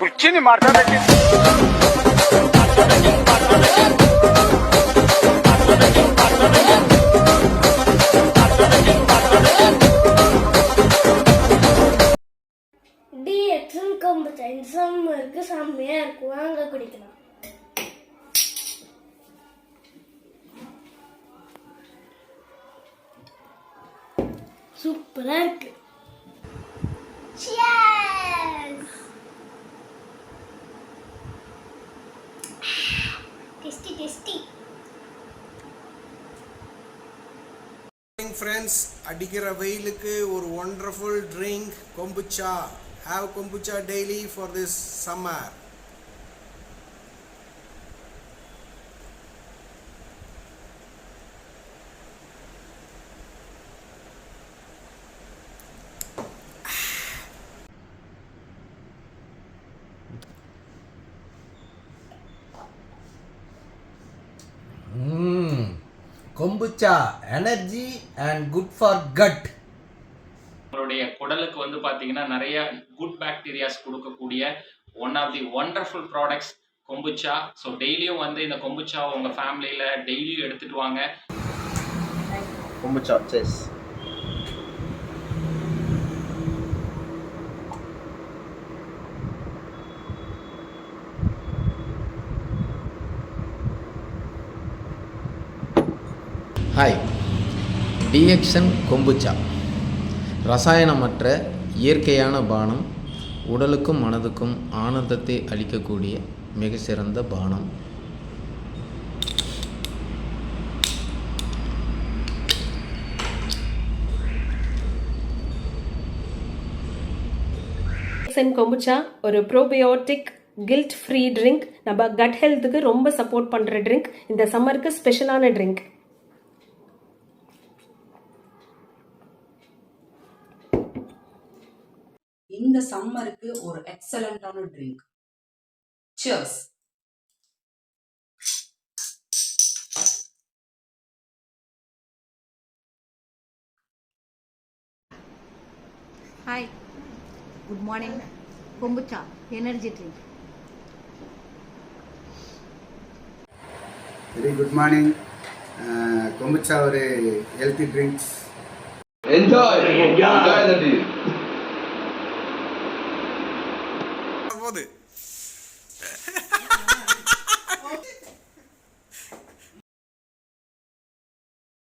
ಕುರ್ಚಿನಿ ಮಾಡ್ತಾ சம்மருக்கு செம்மையா இருக்கும். வாங்க குடிக்கலாம். சூப்பரா இருக்கு. Tasty tasty. ஃப்ரெண்ட்ஸ், அடிக்கிற வெயிலுக்கு ஒரு wonderful drink kombucha. Have kombucha daily for this summer. Kombucha, energy and good for gut. நம்மளுடைய குடலுக்கு வந்து பார்த்தீங்கன்னா நிறைய குட் பாக்டீரியாஸ் கொடுக்கக்கூடிய one of the wonderful products kombucha. So டெய்லியும் வந்து இந்த கொம்புச்சாவை உங்கள் ஃபேமிலியில் டெய்லியும் எடுத்துகிட்டு வாங்க. Kombucha chess. ஹாய், டிஎக்ஷன் கொம்புச்சா ரசாயனமற்ற இயற்கையான பானம், உடலுக்கும் மனதுக்கும் ஆனந்தத்தை அளிக்கக்கூடிய மிக சிறந்த பானம். கொம்புச்சா ஒரு ப்ரோபயோட்டிக் கில்ட் ஃப்ரீ ட்ரிங்க். நம்ம கட் ஹெல்த்துக்கு ரொம்ப சப்போர்ட் பண்ற ட்ரிங்க். இந்த சம்மருக்கு ஸ்பெஷலான ட்ரிங்க். இந்த சம்மருக்கு ஒரு எக்ஸலண்டான drink. Cheers. Hi, good morning. Kombucha, energy drink. Very good morning. Kombucha ஒரு healthy drinks. Enjoy the tea.